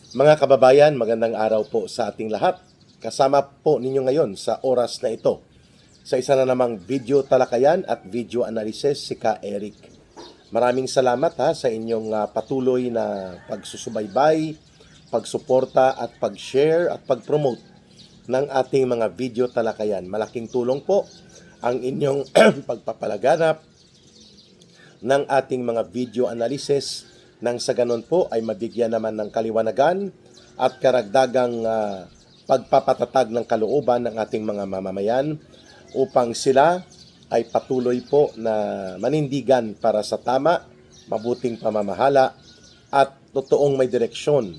Mga kababayan, magandang araw po sa ating lahat. Kasama po ninyo ngayon sa oras na ito sa isa na namang video talakayan at video analysis si Ka Eric. Maraming salamat sa inyong patuloy na pagsusubaybay, pagsuporta at pag-share at pag-promote ng ating mga video talakayan. Malaking tulong po ang inyong pagpapalaganap ng ating mga video analysis nang sa ganon po ay mabigyan naman ng kaliwanagan at karagdagang pagpapatatag ng kalooban ng ating mga mamamayan upang sila ay patuloy po na manindigan para sa tama, mabuting pamamahala at totoong may direksyon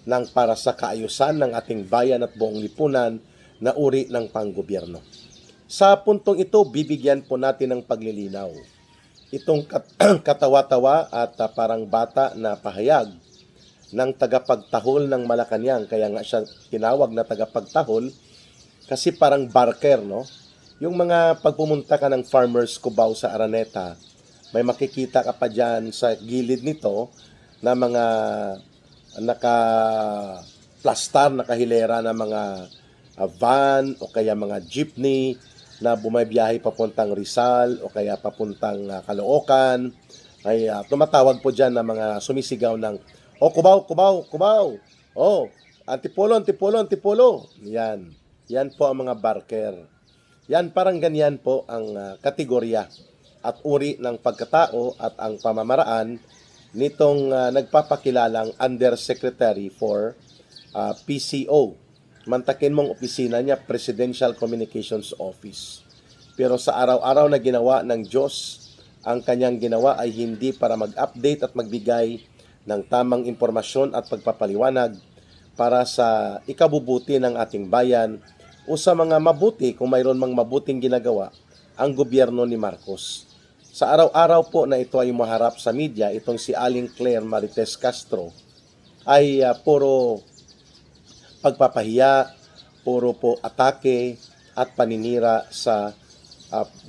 ng para sa kaayusan ng ating bayan at buong lipunan na uri ng panggobyerno. Sa puntong ito, bibigyan po natin ng paglilinaw itong katawa-tawa at parang bata na pahayag ng tagapagtahol ng Malacanang. Kaya nga siya tinawag na tagapagtahol kasi parang barker, no? Yung mga pagpumunta ka ng Farmers Cubao sa Araneta, may makikita ka pa dyan sa gilid nito na mga naka-plastar, nakahilera na mga van o kaya mga jeepney na bumabiyahe papuntang Rizal o kaya papuntang Caloocan. Ay tumatawag po dyan na mga sumisigaw ng, "Oh, Cubao, Cubao, Cubao! Oh, Antipolo, Antipolo, Antipolo!" Yan. Yan po ang mga barker. Yan, parang ganyan po ang kategorya at uri ng pagkatao at ang pamamaraan nitong nagpapakilalang Undersecretary for PCO. Mantakin mong opisina niya, Presidential Communications Office. Pero sa araw-araw na ginawa ng Diyos, ang kanyang ginawa ay hindi para mag-update at magbigay ng tamang impormasyon at pagpapaliwanag para sa ikabubuti ng ating bayan o sa mga mabuti, kung mayroon mang mabuting ginagawa, ang gobyerno ni Marcos. Sa araw-araw po na ito ay maharap sa media, itong si Aling Claire Marites Castro ay puro pagpapahiya, puro po atake at paninira sa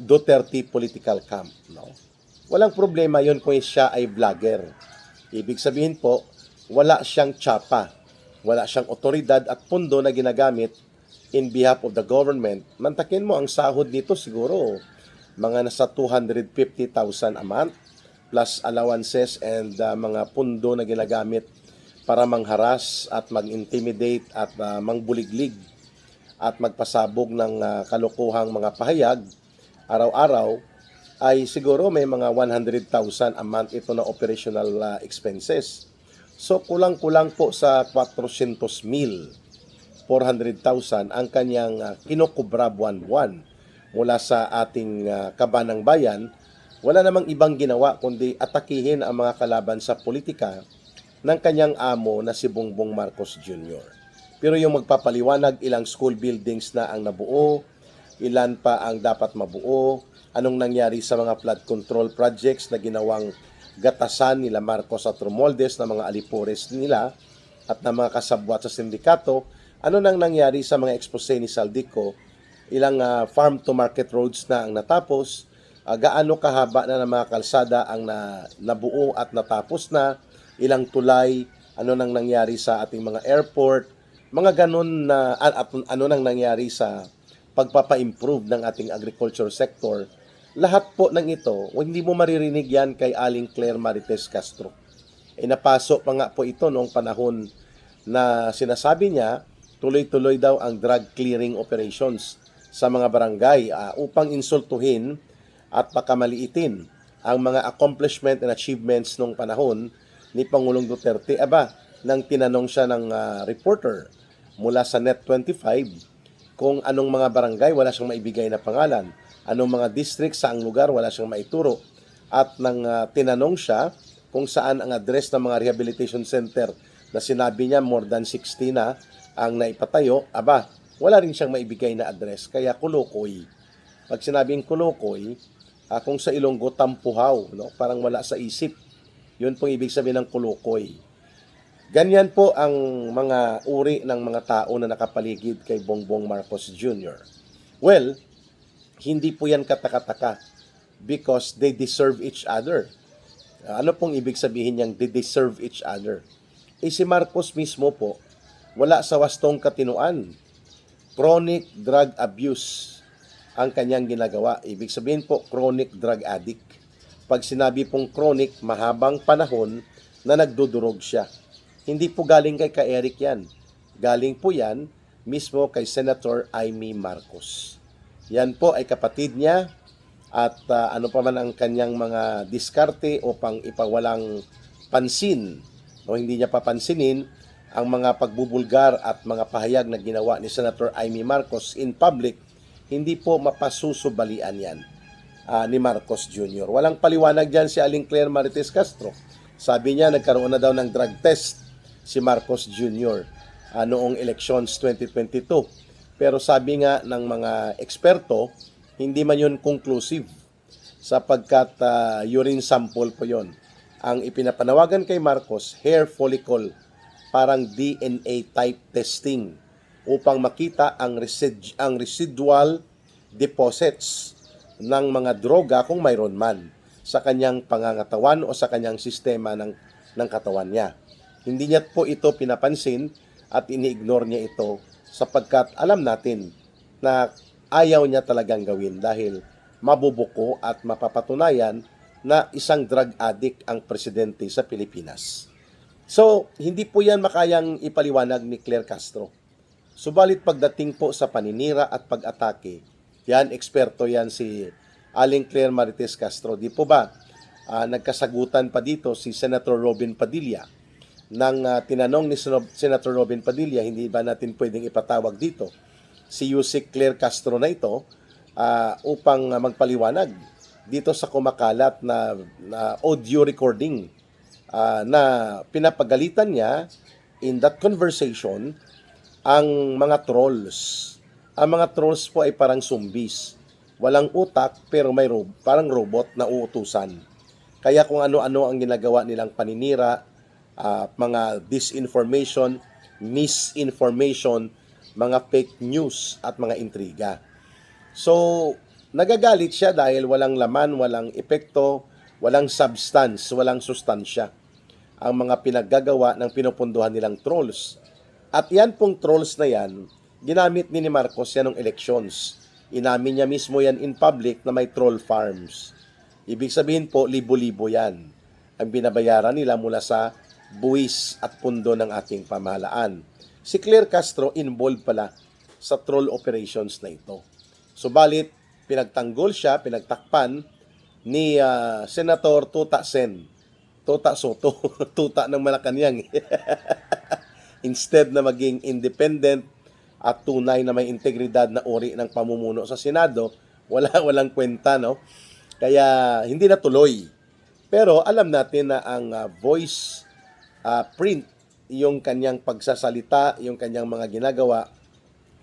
Duterte political camp. No? Walang problema yon kung siya ay vlogger. Ibig sabihin po, wala siyang tsapa, wala siyang otoridad at pundo na ginagamit in behalf of the government. Mantakin mo ang sahod nito siguro mga nasa 250,000 a month plus allowances and mga pundo na ginagamit para mangharas at mag-intimidate at mangbuliglig at magpasabog ng kalokohang mga pahayag araw-araw, ay siguro may mga 100,000 a month ito na operational expenses. So kulang-kulang po sa 400,000, 400,000 ang kanyang kinukubra buwan-buwan mula sa ating kabanang bayan. Wala namang ibang ginawa kundi atakihin ang mga kalaban sa politika ng kanyang amo na si Bongbong Marcos Jr. Pero yung magpapaliwanag ilang school buildings na ang nabuo, ilan pa ang dapat mabuo, anong nangyari sa mga flood control projects na ginawang gatasan nila Marcos at Romualdez na mga alipores nila at na mga kasabwat sa sindikato, ano nang nangyari sa mga expose ni Saldico, ilang farm to market roads na ang natapos, gaano kahaba na ng mga kalsada ang nabuo at natapos na, ilang tulay, ano nang nangyari sa ating mga airport, mga ganun na at ano nang nangyari sa pagpapa-improve ng ating agriculture sector. Lahat po ng ito, hindi mo maririnig yan kay Aling Claire Marites Castro. Napasok pa nga po ito noong panahon na sinasabi niya, tuloy-tuloy daw ang drug clearing operations sa mga barangay upang insultuhin at pakamaliitin ang mga accomplishment and achievements nung panahon ni Pangulong Duterte. Nang tinanong siya ng reporter mula sa Net25 kung anong mga barangay wala siyang maibigay na pangalan, anong mga district, saang lugar wala siyang maituro, at nang tinanong siya kung saan ang address ng mga rehabilitation center na sinabi niya more than 60 na ang naipatayo, wala rin siyang maibigay na address, kaya kulukoy. Pag sinabing kulukoy, kung sa Ilonggo, tampuhaw, no? Parang wala sa isip. Yun pong ibig sabihin ng kulukoy. Ganyan po ang mga uri ng mga tao na nakapaligid kay Bongbong Marcos Jr. Well, hindi po yan katakataka because they deserve each other. Ano pong ibig sabihin niyang they deserve each other? si Marcos mismo po, wala sa wastong katinuan. Chronic drug abuse ang kanyang ginagawa. Ibig sabihin po, chronic drug addict. Pag sinabi pong chronic, mahabang panahon na nagdudurog siya. Hindi po galing kay Eric yan. Galing po yan mismo kay Senator Amy Marcos. Yan po ay kapatid niya at ano pa man ang kanyang mga diskarte upang ipawalang pansin o hindi niya papansinin ang mga pagbubulgar at mga pahayag na ginawa ni Senator Amy Marcos in public, hindi po mapasusubalian yan ni Marcos Jr. Walang paliwanag dyan si Aling Claire Marites Castro. Sabi niya nagkaroon na daw ng drug test si Marcos Jr. Noong elections 2022. Pero sabi nga ng mga eksperto, hindi man yun conclusive sapagkat urine sample po yun. Ang ipinapanawagan kay Marcos, hair follicle, parang DNA type testing upang makita ang residual deposits ng mga droga kung mayroon man sa kanyang pangangatawan o sa kanyang sistema ng katawan niya. Hindi niya po ito pinapansin at ini-ignore niya ito sapagkat alam natin na ayaw niya talagang gawin dahil mabubuko at mapapatunayan na isang drug addict ang presidente sa Pilipinas. So, hindi po yan makayang ipaliwanag ni Claire Castro. Subalit pagdating po sa paninira at pag-atake, yan, eksperto yan si Aling Claire Marites Castro. Di po ba nagkasagutan pa dito si Senator Robin Padilla nang tinanong ni Senator Robin Padilla, hindi ba natin pwedeng ipatawag dito si Yusek Claire Castro na ito upang magpaliwanag dito sa kumakalat na audio recording na pinapagalitan niya in that conversation ang mga trolls. Ang mga trolls po ay parang zombies. Walang utak pero may parang robot na uutusan. Kaya kung ano-ano ang ginagawa nilang paninira, mga disinformation, misinformation, mga fake news at mga intriga. So, nagagalit siya dahil walang laman, walang epekto, walang substance, walang sustansya ang mga pinaggagawa ng pinupunduhan nilang trolls. At yan pong trolls na yan, ginamit ni Marcos yan ng elections. Inamin niya mismo yan in public na may troll farms. Ibig sabihin po, libo-libo yan ang binabayaran nila mula sa buwis at pundo ng ating pamahalaan. Si Claire Castro involved pala sa troll operations na ito. Subalit, pinagtanggol siya, pinagtakpan ni Senator Tuta Soto, tuta ng Malacanang. Instead na maging independent at tunay na may integridad na uri ng pamumuno sa Senado, walang kwenta, no? Kaya hindi natuloy. Pero alam natin na ang voice print, yung kanyang pagsasalita, yung kanyang mga ginagawa,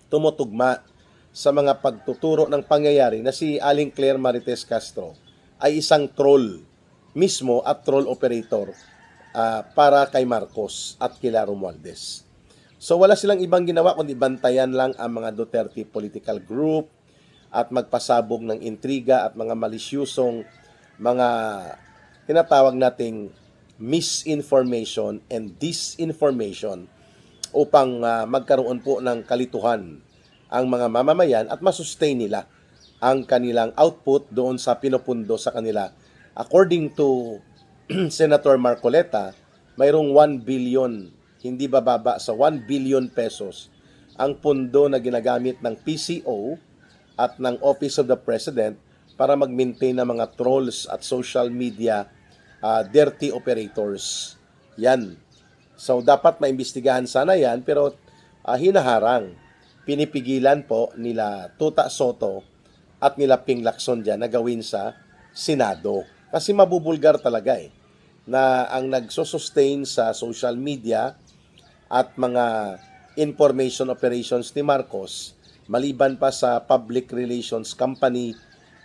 tumutugma sa mga pagtuturo ng pangyayari na si Aling Claire Marites Castro ay isang troll mismo at troll operator para kay Marcos at kila Romualdez. So wala silang ibang ginawa kundi bantayan lang ang mga Duterte political group at magpasabog ng intriga at mga malisyusong mga tinatawag nating misinformation and disinformation upang magkaroon po ng kalituhan ang mga mamamayan at masustain nila ang kanilang output doon sa pinupundo sa kanila. According to Senator Marcoleta, mayroong 1 billion, hindi bababa sa 1 billion pesos ang pundo na ginagamit ng PCO at ng Office of the President para mag-maintain ng mga trolls at social media dirty operators. Yan. So, dapat maimbestigahan sana yan, pero hinaharang. Pinipigilan po nila Tuta Soto at nila Ping Lacson dyan na gawin sa Senado. Kasi mabubulgar talaga na ang nagsosustain sa social media at mga information operations ni Marcos, maliban pa sa public relations company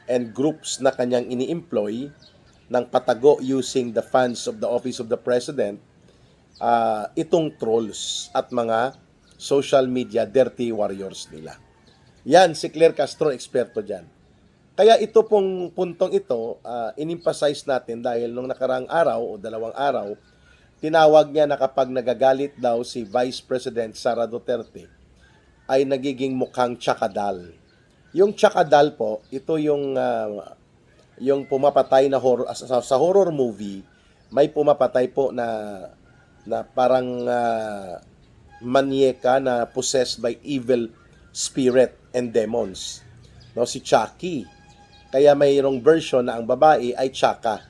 and groups na kanyang ini-employ ng patago using the funds of the Office of the President, itong trolls at mga social media dirty warriors nila. Yan, si Claire Castro, eksperto dyan. Kaya ito pong puntong ito, in-emphasize natin dahil nung nakaraang araw o dalawang araw, tinawag niya na kapag nagagalit daw si Vice President Sara Duterte, ay nagiging mukhang tsakadal. Yung tsakadal po, ito yung pumapatay na horror, sa horror movie, may pumapatay po na parang manyeka na possessed by evil spirit and demons. No, si Chucky. Kaya mayroong version na ang babae ay Chaka.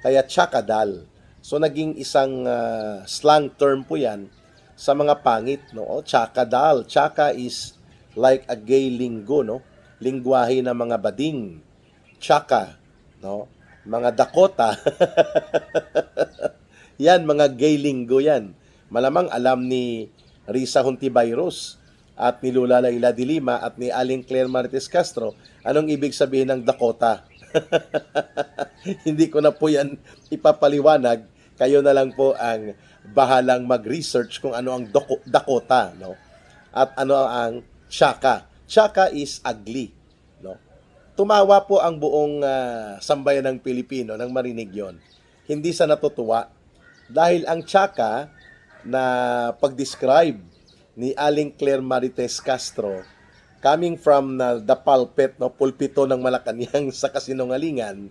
Kaya Chakadal. So naging isang slang term po 'yan sa mga pangit, no? Oh, Chakadal. Chaka is like a gay linggo, no? Lingwahe ng mga bading. Chaka, no? Mga Dakota. Yan, mga gay linggo yan. Malamang alam ni Risa Hontiveros at ni Lula Laila de Lima at ni Aling Claire Marites Castro anong ibig sabihin ng Dakota. Hindi ko na po yan ipapaliwanag. Kayo na lang po ang bahalang mag-research kung ano ang Dakota, no? At ano ang Chaka. Chaka is ugly, no? Tumawa po ang buong sambayan ng Pilipino nang marinig yon. Hindi sa natutuwa dahil ang Chaka na pag-describe ni Aling Claire Marites Castro coming from the pulpit, no, pulpito ng Malacanang sa kasinungalingan,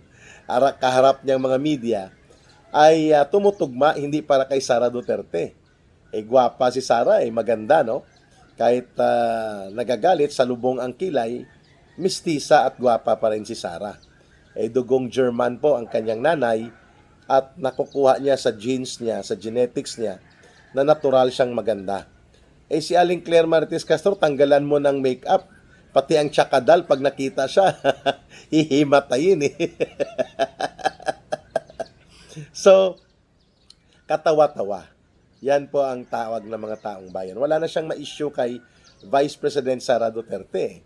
kaharap niyang mga media, ay tumutugma hindi para kay Sara Duterte. Gwapa si Sara, maganda, no? Kahit nagagalit sa lubong ang kilay, mistisa at gwapa pa rin si Sara. Dugong German po ang kanyang nanay at nakukuha niya sa genes niya, sa genetics niya, na natural siyang maganda. Si Aling Claire Marites Castro, tanggalan mo ng makeup, pati ang tsakadal, pag nakita siya, hihimatayin So, katawa-tawa. Yan po ang tawag ng mga taong bayan. Wala na siyang ma-issue kay Vice President Sara Duterte.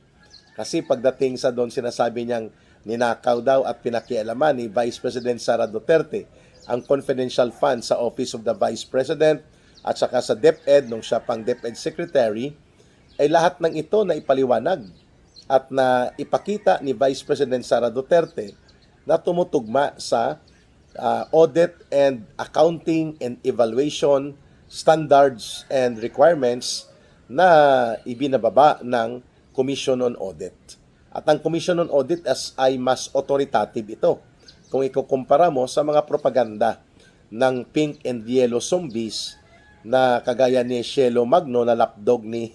Kasi pagdating sa doon, sinasabi niyang ninakaw daw at pinakialaman ni Vice President Sara Duterte ang confidential fund sa Office of the Vice President at saka sa DepEd nung siya pang DepEd Secretary, ay lahat ng ito na ipaliwanag at na ipakita ni Vice President Sara Duterte na tumutugma sa audit and accounting and evaluation standards and requirements na ibinababa ng Commission on Audit. At ang Commission on Audit ay mas authoritative ito kung ikukumpara mo sa mga propaganda ng pink and yellow zombies na kagaya ni Shelo Magno na lapdog ni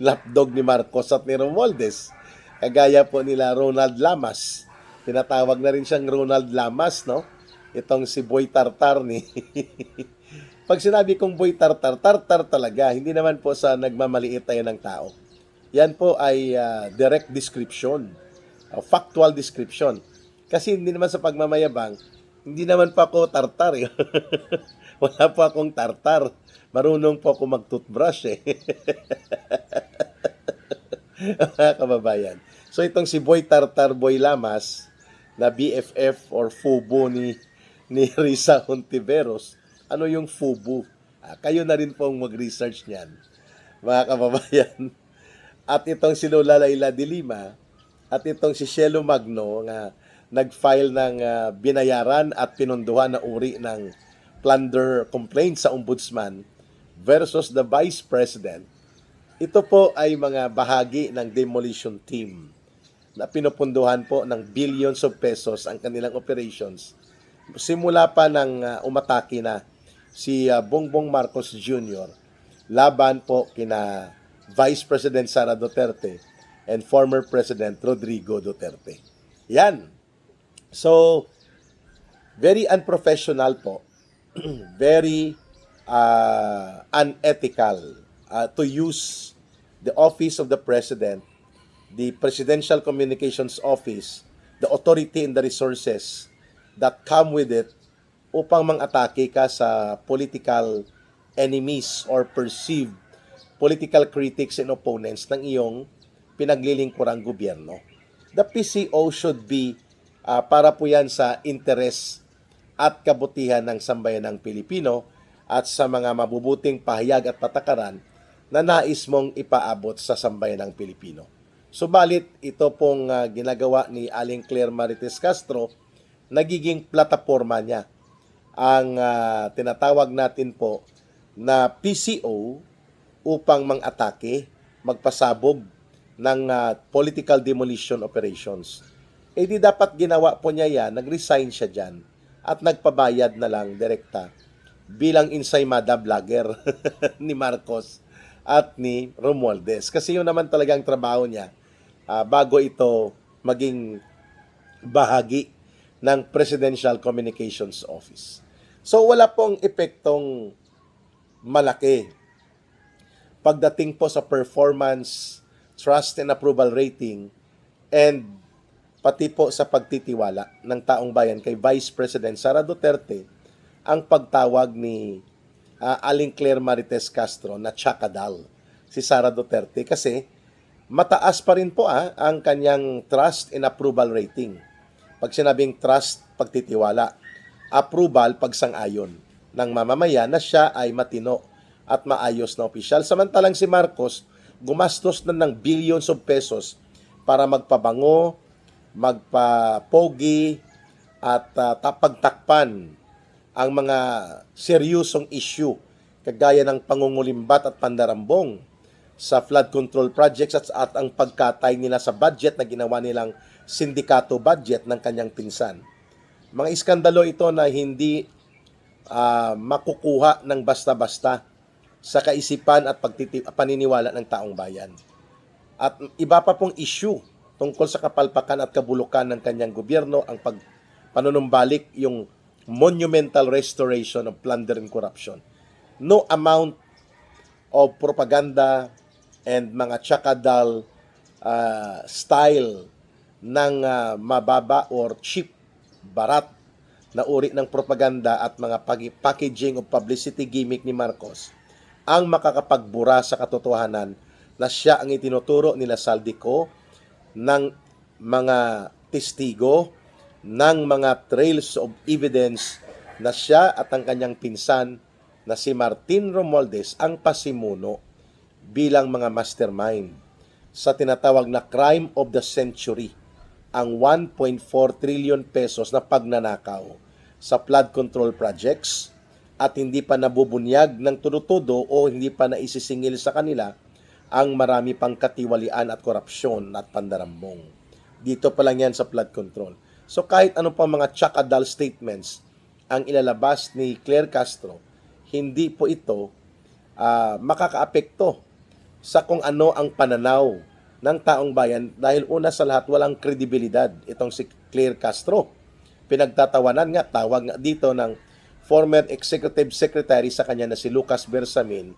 lapdog ni Marcos at ni Romualdez. Kagaya po nila Ronald Lamas. Tinatawag na rin siyang Ronald Lamas, no? Itong si Boy Tartar ni Pag sinabi kong Boy Tartar, tartar talaga. Hindi naman po sa nagmamaliit tayo ng tao. Yan po ay direct description, factual description. Kasi hindi naman sa pagmamayabang, hindi naman pa ako tartar. Wala po akong tartar. Marunong po ako mag-toothbrush Mga kababayan. So itong si Boy Tartar Boy Lamas na BFF or FUBU ni Risa Hontiveros. Ano yung FUBU? Kayo na rin pong mag-research niyan, mga kababayan. At itong si Lola Laila de Lima at itong si Shelo Magno nga nag-file ng binayaran at pinunduhan na uri ng plunder complaint sa ombudsman versus the Vice President. Ito po ay mga bahagi ng demolition team na pinupunduhan po ng billions of pesos ang kanilang operations. Simula pa ng umatake na si Bongbong Marcos Jr. laban po kina Vice President Sara Duterte and former President Rodrigo Duterte. Yan. So, very unprofessional po. Very unethical to use the office of the President, the Presidential Communications Office, the authority and the resources that come with it upang mang-atake ka sa political enemies or perceived political critics and opponents ng iyong pinaglilingkurang gobyerno. The PCO should be para po yan sa interes at kabutihan ng sambayan ng Pilipino at sa mga mabubuting pahayag at patakaran na nais mong ipaabot sa sambayan ng Pilipino. Subalit, ito pong ginagawa ni Aling Claire Marites Castro, nagiging plataforma niya ang tinatawag natin po na PCO upang mang-atake, magpasabog ng political demolition operations. Eh di dapat ginawa po niya yan, nag-resign siya dyan at nagpabayad na lang direkta bilang ensaymada vlogger ni Marcos at ni Romualdez. Kasi yun naman talagang trabaho niya bago ito maging bahagi ng Presidential Communications Office. So wala pong epektong malaki pagdating po sa performance, trust and approval rating, and pati po sa pagtitiwala ng taong bayan kay Vice President Sara Duterte ang pagtawag ni Aling Claire Marites Castro na Chakadal, si Sara Duterte, kasi mataas pa rin po ang kanyang trust and approval rating. Pag sinabing trust, pagtitiwala, approval, pagsang-ayon ng mamamayan na siya ay matino at maayos na opisyal. Samantalang si Marcos, gumastos na ng billions of pesos para magpabango, magpapogi, at pagtakpan ang mga seryosong issue kagaya ng pangungulimbat at pandarambong sa flood control projects at ang pagkatay nila sa budget na ginawa nilang sindikato budget ng kanyang pinsan. Mga iskandalo ito na hindi makukuha ng basta-basta sa kaisipan at paniniwala ng taong bayan. At iba pa pong issue tungkol sa kapalpakan at kabulukan ng kanyang gobyerno, ang panunumbalik yung monumental restoration of plunder and corruption. No amount of propaganda and mga Chakadal style ng mababa or cheap, barat na uri ng propaganda at mga packaging of publicity gimmick ni Marcos ang makakapagbura sa katotohanan na siya ang itinuturo nila Saldico ng mga testigo, ng mga trails of evidence na siya at ang kanyang pinsan na si Martin Romualdez ang pasimuno bilang mga mastermind sa tinatawag na crime of the century, ang 1.4 trillion pesos na pagnanakaw sa flood control projects at hindi pa nabubunyag ng tudo-tudo o hindi pa naisisingil sa kanila ang marami pang katiwalian at korupsyon at pandarambong. Dito pa lang yan sa flood control. So kahit ano pa mga Chakadal statements ang ilalabas ni Claire Castro, hindi po ito makakaapekto sa kung ano ang pananaw ng taong bayan dahil una sa lahat walang kredibilidad itong si Claire Castro. Pinagtatawanan nga, tawag nga dito ng former executive secretary sa kanya na si Lucas Bersamin,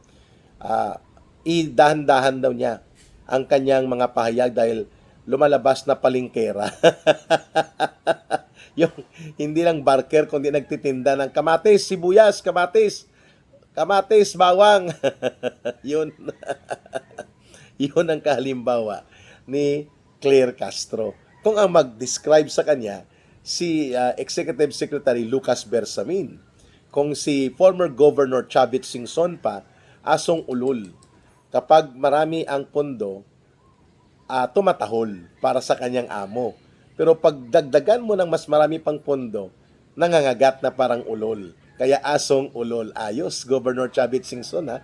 idahan-dahan daw niya ang kanyang mga pahayag dahil lumalabas na palingkera. Yung hindi lang barker kundi nagtitinda ng kamatis, sibuyas, kamatis, bawang. Yun. Yun ang kahalimbawa ni Claire Castro. Kung ang mag-describe sa kanya si Executive Secretary Lucas Bersamin, kung si former Governor Chavit Singson pa, asong ulol. Kapag marami ang pondo, tumatahol para sa kanyang amo. Pero pag dagdagan mo ng mas marami pang pondo, nangangagat na parang ulol. Kaya asong ulol. Ayos, Governor Chavit Singson, ha?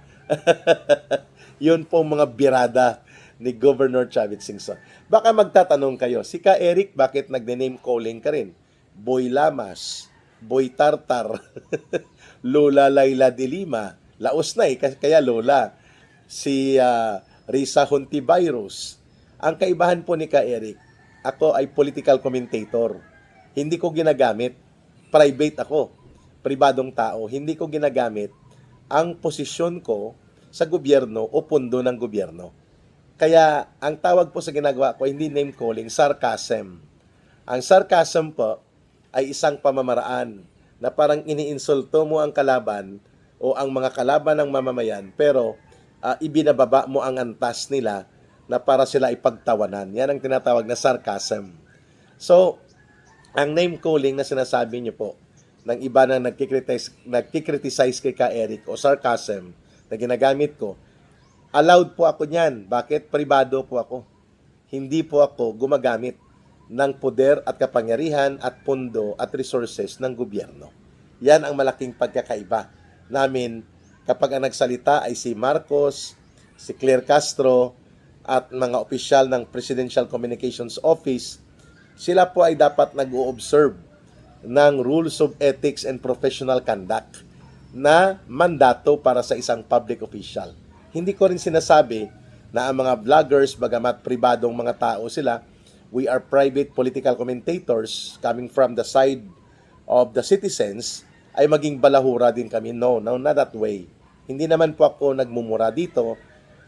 Yun po mga birada ni Governor Chavit Singson. Baka magtatanong kayo, si Ka Eric, bakit nagne-name calling ka rin? Boy Lamas, Boy Tartar, Lola Laila de Lima, laos na kaya Lola. Si Risa Hontivirus. Ang kaibahan po ni Ka Eric, ako ay political commentator. Hindi ko ginagamit, private ako, pribadong tao. Hindi ko ginagamit ang posisyon ko sa gobyerno o pundo ng gobyerno. Kaya ang tawag po sa ginagawa ko, hindi name calling, sarcasm. Ang sarcasm po ay isang pamamaraan na parang iniinsulto mo ang kalaban o ang mga kalaban ng mamamayan, pero ibinababa mo ang antas nila na para sila ipagtawanan. Yan ang tinatawag na sarcasm. So, ang name calling na sinasabi niyo po ng iba na nagkikriticize kay Ka Eric o sarcasm na ginagamit ko, allowed po ako niyan. Bakit? Pribado po ako. Hindi po ako gumagamit ng poder at kapangyarihan at pondo at resources ng gobyerno. Yan ang malaking pagkakaiba namin kapag ang nagsalita ay si Marcos, si Claire Castro, at mga opisyal ng Presidential Communications Office. Sila po ay dapat nag-o-observe ng Rules of Ethics and Professional Conduct na mandato para sa isang public official. Hindi ko rin sinasabi na ang mga vloggers, bagamat pribadong mga tao sila, we are private political commentators coming from the side of the citizens, ay maging balahura din kami. No, not that way. Hindi naman po ako nagmumura dito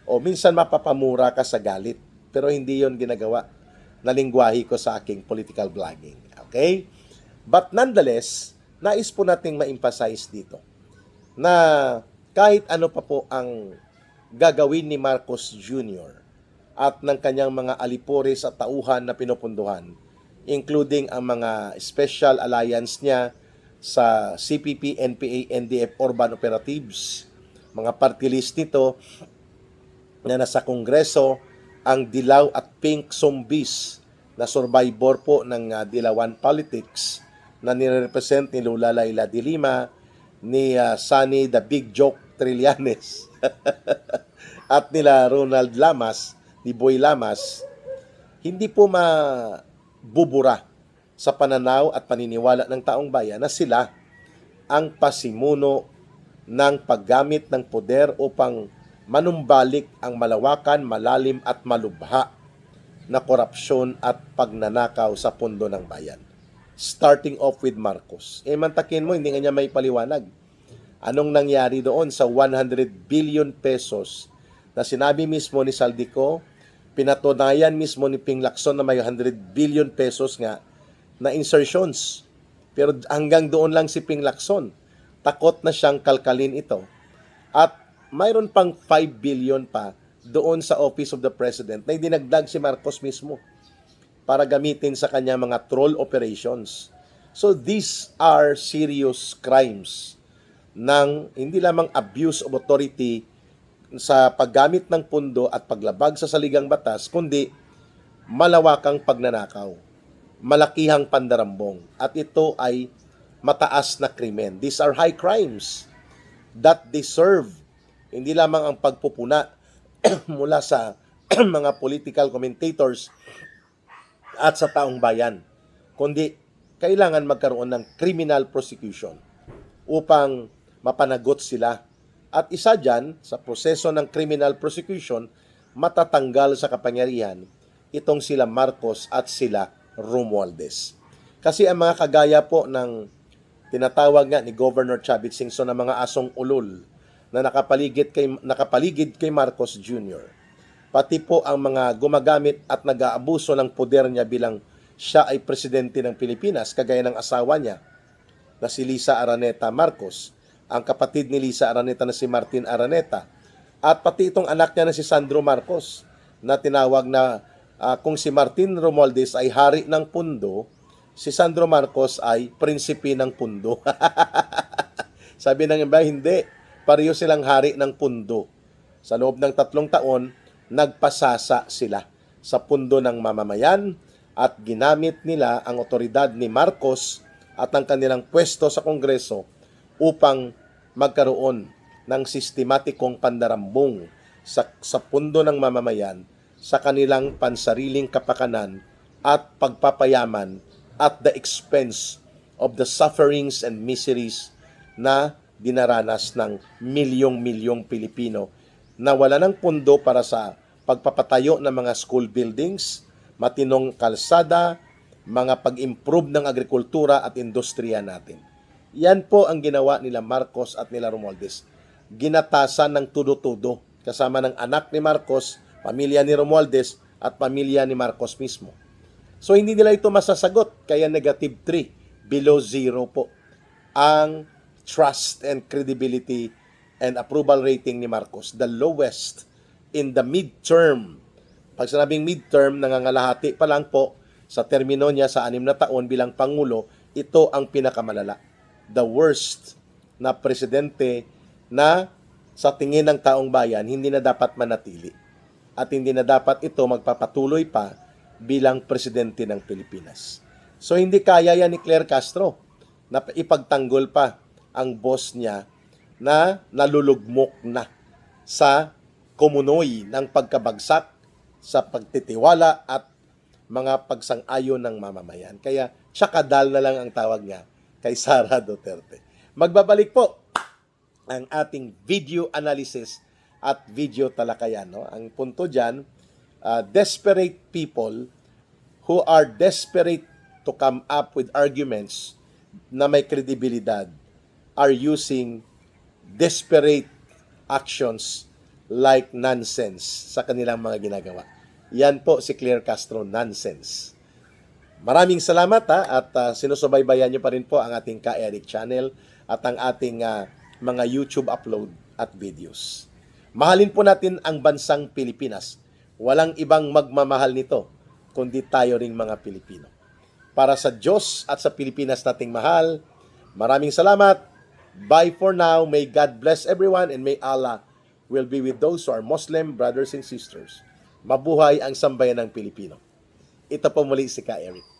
o minsan mapapamura ka sa galit. Pero hindi yon ginagawa na lingwahe ko sa aking political vlogging. Okay? But nonetheless, nais po nating ma-emphasize dito na kahit ano pa po ang gagawin ni Marcos Jr. at ng kanyang mga alipores at tauhan na pinupunduhan, including ang mga special alliance niya sa CPP, NPA, NDF Urban Operatives, mga party list nito na nasa Kongreso, ang Dilaw at Pink Zombies na survivor po ng Dilawan Politics na nirepresent ni Lula Laila de Lima, ni Sunny the Big Joke Trillanes at nila Ronald Lamas, ni Boy Lamas, hindi po mabubura sa pananaw at paniniwala ng taong bayan na sila ang pasimuno ng paggamit ng poder upang manumbalik ang malawakan, malalim at malubha na korupsyon at pagnanakaw sa pundo ng bayan. Starting off with Marcos. Mantakin mo, hindi nga niya may paliwanag. Anong nangyari doon sa 100 billion pesos na sinabi mismo ni Saldico, pinatunayan mismo ni Ping Lacson na may 100 billion pesos nga na insertions. Pero hanggang doon lang si Ping Lacson. Takot na siyang kalkalin ito. At mayroon pang 5 billion pa doon sa Office of the President na dinagdag si Marcos mismo para gamitin sa kanya mga troll operations. So these are serious crimes ng hindi lamang abuse of authority sa paggamit ng pundo at paglabag sa saligang batas, kundi malawakang pagnanakaw, malakihang pandarambong, at ito ay mataas na krimen. These are high crimes that deserve hindi lamang ang pagpupuna mula sa mga political commentators at sa taong bayan, kundi kailangan magkaroon ng criminal prosecution upang mapanagot sila. At isa dyan, sa proseso ng criminal prosecution, matatanggal sa kapangyarihan itong sila Marcos at sila Romualdez. Kasi ang mga kagaya po ng tinatawag nga ni Governor Chavit Singson na mga asong ulol na nakapaligid kay Marcos Jr., pati po ang mga gumagamit at nag-aabuso ng poder niya bilang siya ay presidente ng Pilipinas, kagaya ng asawa niya na si Lisa Araneta Marcos, ang kapatid ni Lisa Araneta na si Martin Araneta, at pati itong anak niya na si Sandro Marcos na tinawag na kung si Martin Romualdez ay hari ng pundo, si Sandro Marcos ay prinsipe ng pundo. Sabi ng iba, hindi. Pareho silang hari ng pundo. Sa loob ng 3 taon, nagpasasa sila sa pundo ng mamamayan at ginamit nila ang otoridad ni Marcos at ang kanilang pwesto sa Kongreso upang magkaroon ng sistematikong pandarambong sa pundo ng mamamayan sa kanilang pansariling kapakanan at pagpapayaman at the expense of the sufferings and miseries na dinaranas ng milyong-milyong Pilipino na wala ng pundo para sa pagpapatayo ng mga school buildings, matinong kalsada, mga pag-improve ng agrikultura at industriya natin. Yan po ang ginawa nila Marcos at nila Romualdez. Ginatasan ng tudo-tudo kasama ng anak ni Marcos, pamilya ni Romualdez at pamilya ni Marcos mismo. So hindi nila ito masasagot, kaya -3, below 0 po ang trust and credibility and approval rating ni Marcos, the lowest in the midterm. Pag sinabing midterm, nangangalahati pa lang po sa termino niya sa 6 na taon bilang Pangulo, ito ang pinakamalala. The worst na presidente na sa tingin ng taong bayan hindi na dapat manatili at hindi na dapat ito magpapatuloy pa bilang presidente ng Pilipinas. So hindi kaya yan ni Claire Castro na ipagtanggol pa ang boss niya na nalulugmok na sa kumunoy ng pagkabagsak sa pagtitiwala at mga pagsang-ayon ng mamamayan. Kaya tsakadal na lang ang tawag niya kay Sara Duterte. Magbabalik po ang ating video analysis at video talakayan. No? Ang punto dyan, desperate people who are desperate to come up with arguments na may kredibilidad are using desperate actions like nonsense sa kanilang mga ginagawa. Yan po si Claire Castro, nonsense. Maraming salamat at sinusubaybayan niyo pa rin po ang ating Ka-Eric channel at ang ating mga YouTube upload at videos. Mahalin po natin ang bansang Pilipinas. Walang ibang magmamahal nito kundi tayo ring mga Pilipino. Para sa Diyos at sa Pilipinas nating mahal, maraming salamat. Bye for now. May God bless everyone and may Allah will be with those who are Muslim brothers and sisters. Mabuhay ang sambayan ng Pilipino. Ito po muli si Ka-Eric.